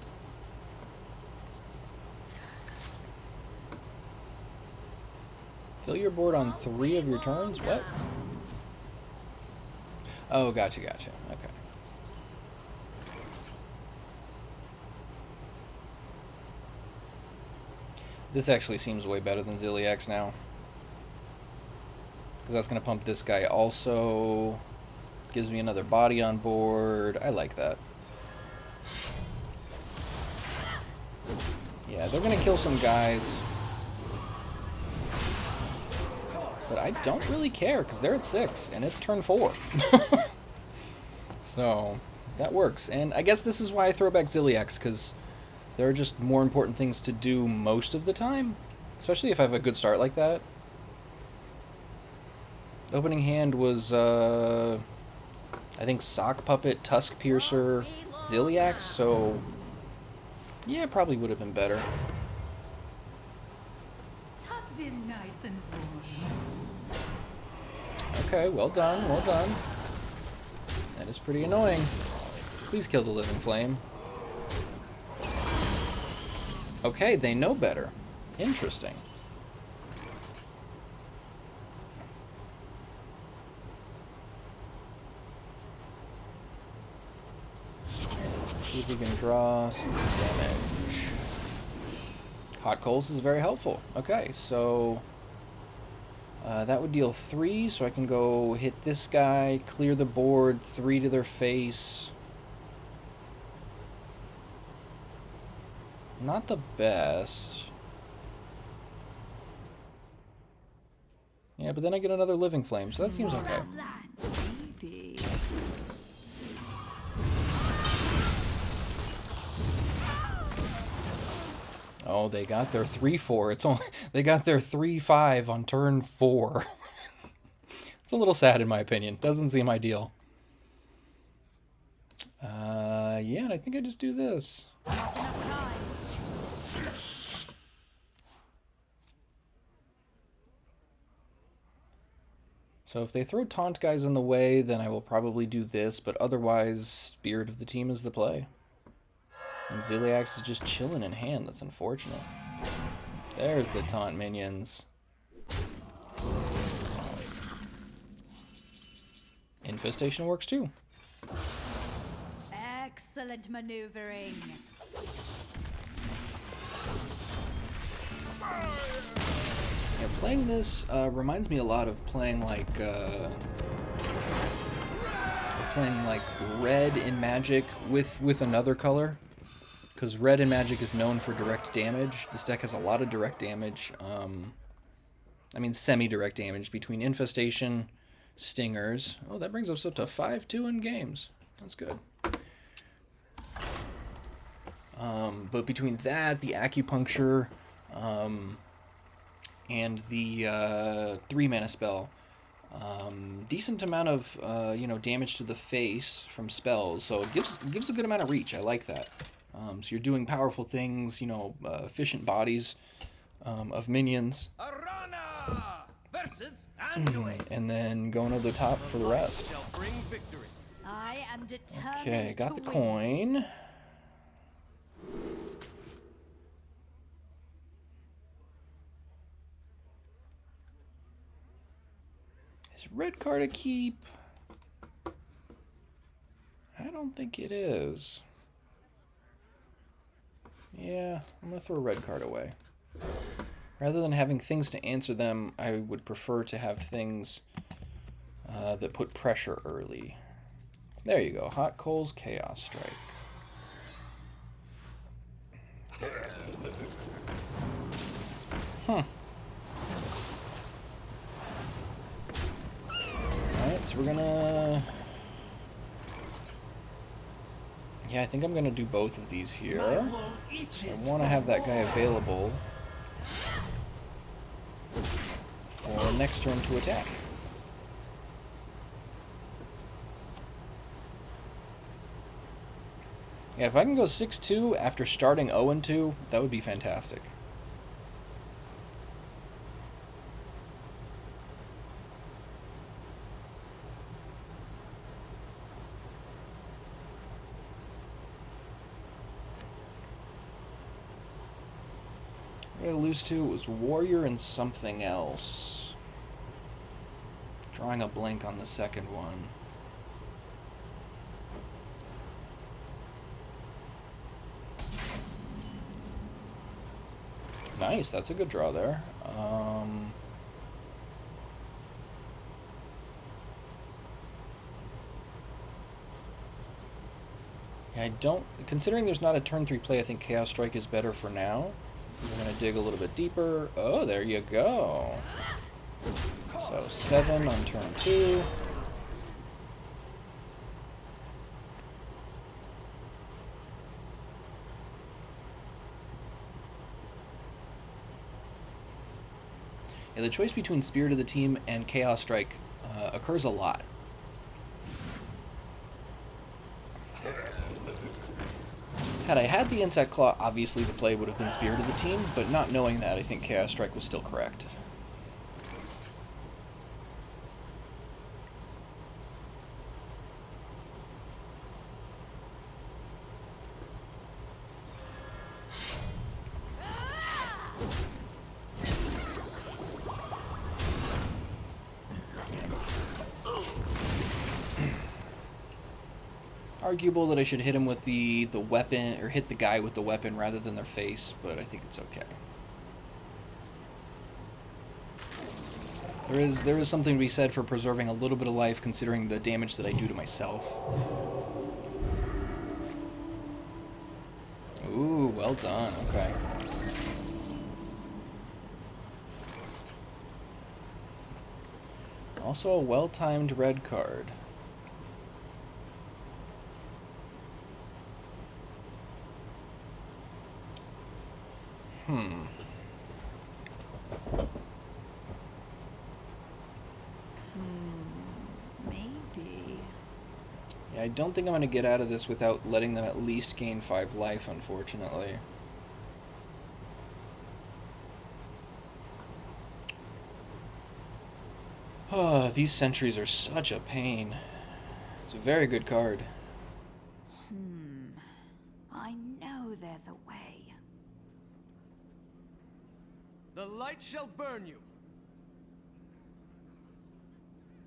Fill your board on 3 of your turns? What? Oh, gotcha. Okay. This actually seems way better than Ziliax now. Because that's going to pump this guy also. Gives me another body on board. I like that. Yeah, they're going to kill some guys. But I don't really care, because they're at 6, and it's turn 4. So, that works. And I guess this is why I throw back Ziliax, because there are just more important things to do most of the time. Especially if I have a good start like that. Opening hand was, I think Sock Puppet, Tusk Piercer, Ziliax, so yeah, probably would have been better. Tucked in nice and warm. Okay, well done, well done. That is pretty annoying. Please kill the Living Flame. Okay, they know better. Interesting. See if we can draw some damage. Hot Coals is very helpful. Okay, so that would deal 3, so I can go hit this guy, clear the board, 3 to their face. Not the best. Yeah, but then I get another Living Flame, so that seems okay. Oh, they got their 3/4. It's only they got their 3/5 on turn 4. It's a little sad in my opinion. Doesn't seem ideal. Yeah, and I think I just do this. Not enough time. So if they throw taunt guys in the way, then I will probably do this, but otherwise, Spirit of the Team is the play. And Ziliax is just chilling in hand. That's unfortunate. There's the taunt minions. Infestation works too. Excellent maneuvering. Yeah, playing this reminds me a lot of playing like red in Magic with another color. Because red in Magic is known for direct damage. This deck has a lot of direct damage. I mean semi-direct damage between Infestation, Stingers. Oh, that brings us up to 5-2 in games. That's good. But between that, the Acupuncture, and the 3-mana spell, decent amount of damage to the face from spells. So it gives a good amount of reach. I like that. So you're doing powerful things, efficient bodies of minions. Aranna versus Anduin. And then going over the top for the rest. Shall bring victory. I am determined. Okay, got the to win. coin. Is red card a keep? I don't think it is. Yeah, I'm going to throw a red card away. Rather than having things to answer them, I would prefer to have things that put pressure early. There you go. Hot Coals, Chaos Strike. Alright, so we're gonna... Yeah, Yeah, I think I'm going to do both of these here. Milo eats So I his want to have that guy available for next turn to attack. Yeah, if I can go 6-2 after starting 0-2, that would be fantastic. What did I lose to? It was Warrior and something else. Drawing a blank on the second one. Nice, that's a good draw there. Yeah, I don't... Considering there's not a turn 3 play, I think Chaos Strike is better for now. We're going to dig a little bit deeper. Oh, there you go. So 7 on turn 2. Yeah, the choice between Spirit of the Team and Chaos Strike occurs a lot. Had I had the Insect Claw, obviously the play would have been Spirit of the Team, but not knowing that, I think Chaos Strike was still correct. Arguable that I should hit him with the weapon, or hit the guy with the weapon rather than their face, but I think it's okay. There is something to be said for preserving a little bit of life considering the damage that I do to myself. Ooh, well done, okay. Also a well-timed red card. Maybe. Yeah, I don't think I'm going to get out of this without letting them at least gain 5 life, unfortunately. Oh, these sentries are such a pain. It's a very good card. I know there's a way. The light shall burn you.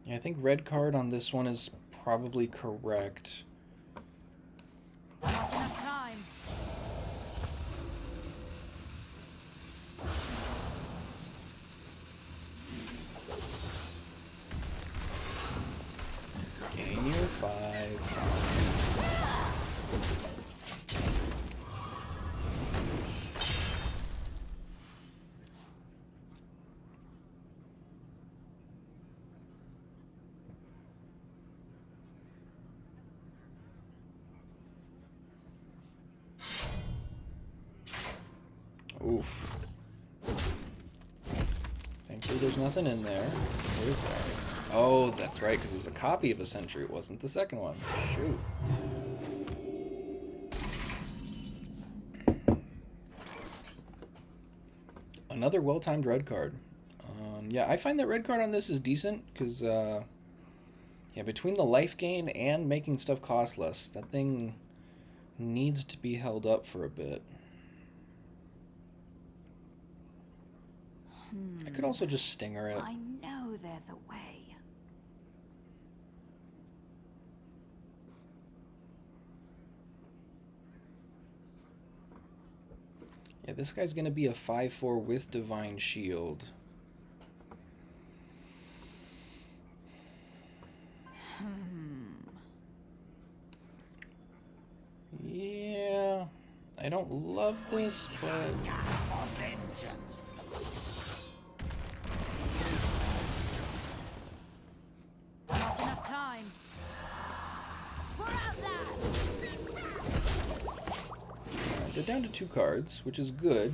Yeah, I think red card on this one is probably correct. Not enough time. Gain your 5. Oof. Thankfully there's nothing in there. What is that? Oh, that's right, because it was a copy of a sentry. It wasn't the second one. Shoot. Another well-timed red card. Yeah, I find that red card on this is decent, because, yeah, between the life gain and making stuff cost less, that thing needs to be held up for a bit. I could also just stinger it. I know there's a way. Yeah, this guy's going to be a 5/4 with Divine Shield. Yeah, I don't love this, but... Not enough time. For Outland! They're down to 2 cards, which is good.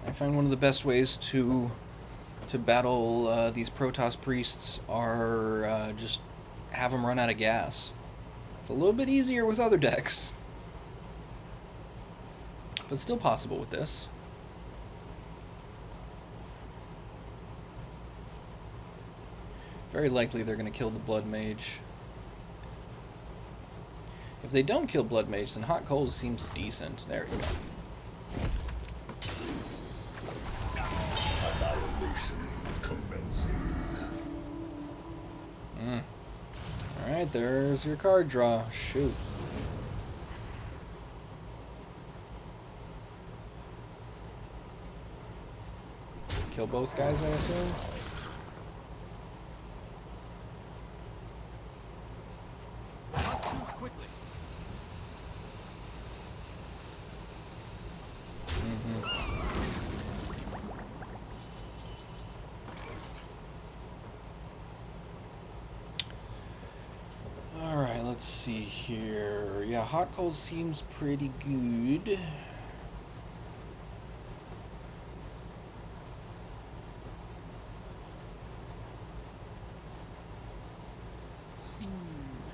I find one of the best ways to battle these Protoss priests are just have them run out of gas. It's a little bit easier with other decks, but still possible with this. Very likely they're going to kill the Blood Mage. If they don't kill Blood Mage, then Hot Coals seems decent. There we go. Annihilation commencing. Alright, there's your card draw. Shoot. Kill both guys, I assume? Alright, let's see here. Yeah, Hot Cold seems pretty good.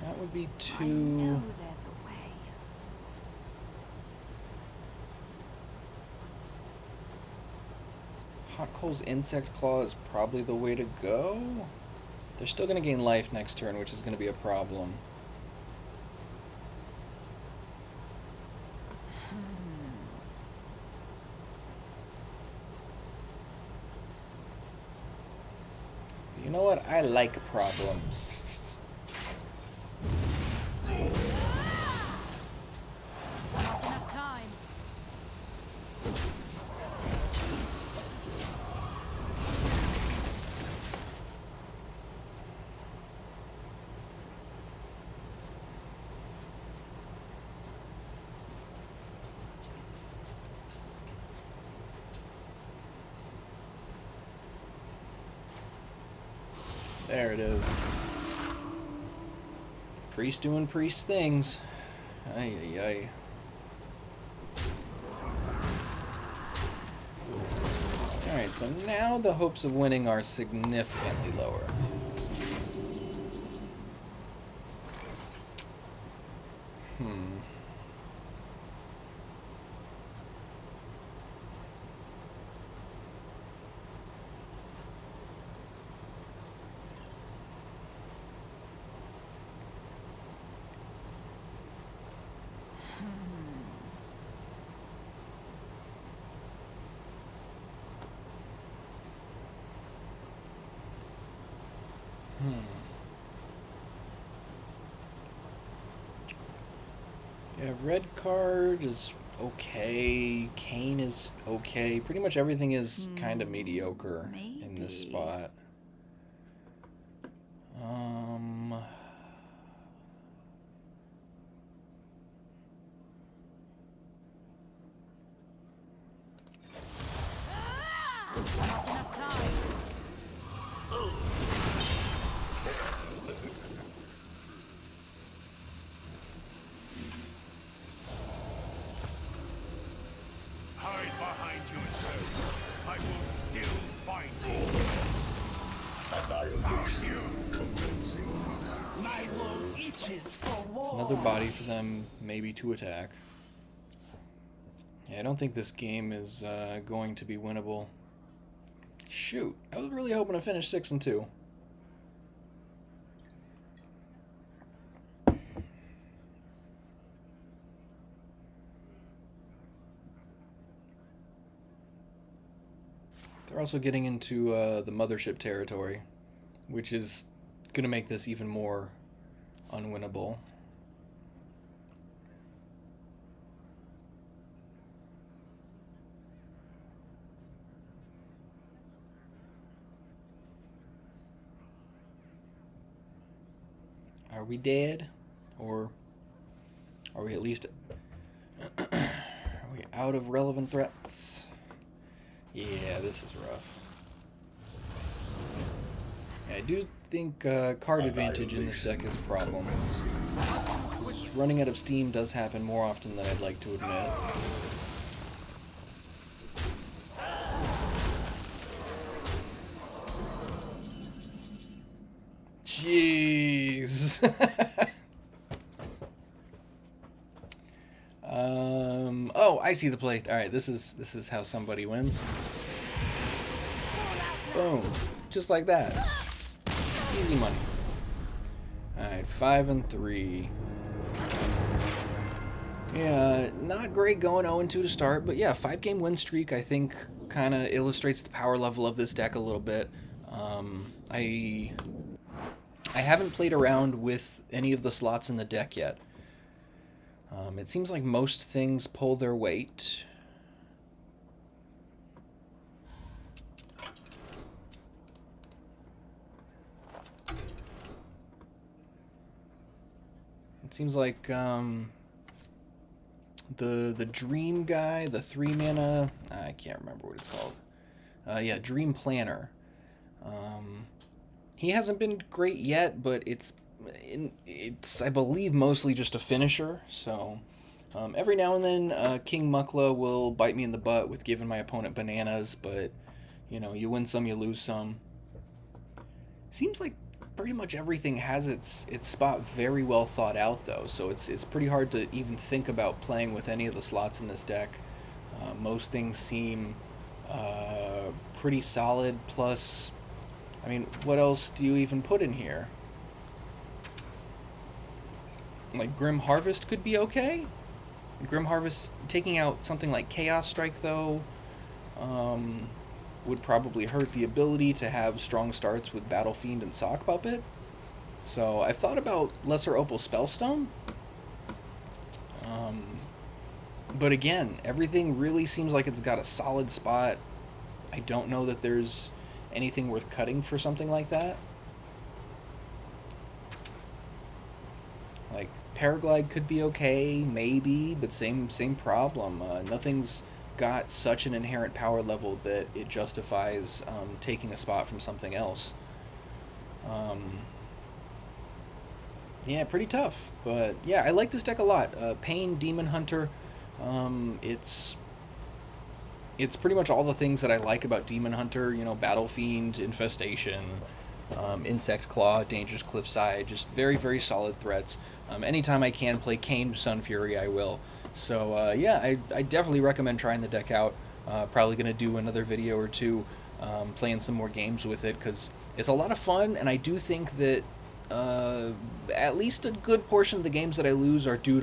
That would be 2. I know there's a way. Hot Coal's Insect Claw is probably the way to go. They're still going to gain life next turn, which is going to be a problem. You know what? I like problems. Not enough time. There it is. Priest doing priest things. Ay, ay, ay. Alright, so now the hopes of winning are significantly lower. Yeah, red card is okay. Kane is okay. Pretty much everything is kind of mediocre in this spot. Not enough time. Hide behind yourself. I will still find you. Annihilation commencing. My wound itches for war. It's another body for them, maybe to attack. Yeah, I don't think this game is going to be winnable. Shoot, I was really hoping to finish 6-2. They're also getting into the mothership territory, which is going to make this even more unwinnable. Are we dead? Or are we at least... are we out of relevant threats? Yeah, this is rough. Yeah, I do think card advantage in this deck is a problem. running out of steam does happen more often than I'd like to admit. Jeez. Oh, I see the play. All right, this is how somebody wins. Boom, just like that. Easy money. All right, 5 and 3. Yeah, not great going 0 and 2 to start, but yeah, 5-game win streak I think kind of illustrates the power level of this deck a little bit. I haven't played around with any of the slots in the deck yet. It seems like most things pull their weight. It seems like the Dream guy, the 3-mana, I can't remember what it's called. Yeah, Dream Planner. He hasn't been great yet, but it's I believe mostly just a finisher. So every now and then King Mukla will bite me in the butt with giving my opponent bananas, but you know, you win some, you lose some. Seems like pretty much everything has its spot very well thought out though, so it's pretty hard to even think about playing with any of the slots in this deck. Most things seem pretty solid, plus I mean, what else do you even put in here? Like Grim Harvest could be okay. Grim Harvest taking out something like Chaos Strike though would probably hurt the ability to have strong starts with Battle Fiend and Sock Puppet. So I've thought about Lesser Opal Spellstone. But again, everything really seems like it's got a solid spot. I don't know that there's anything worth cutting for something like that. Like Paraglide could be okay, maybe, but same problem. Nothing's got such an inherent power level that it justifies taking a spot from something else. Yeah, pretty tough, but yeah, I like this deck a lot. Pain, Demon Hunter, it's pretty much all the things that I like about Demon Hunter. You know, Battle Fiend, Infestation, Insect Claw, Dangerous Cliffside, just very, very solid threats. Anytime I can play Kane Sun Fury, I will. So yeah, I definitely recommend trying the deck out. Probably going to do another video or two playing some more games with it, because it's a lot of fun, and I do think that at least a good portion of the games that I lose are due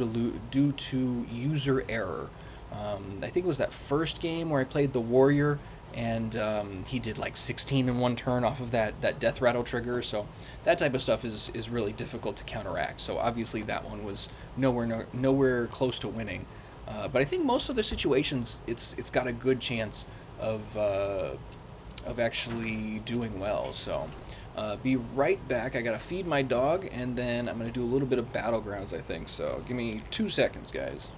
to user error. I think it was that first game where I played the Warrior, and he did like 16 in one turn off of that Death Rattle trigger, so that type of stuff is really difficult to counteract. So obviously that one was nowhere close to winning. But I think most other situations, it's got a good chance of actually doing well. So be right back. I gotta feed my dog, and then I'm gonna do a little bit of Battlegrounds, I think. So give me 2 seconds, guys.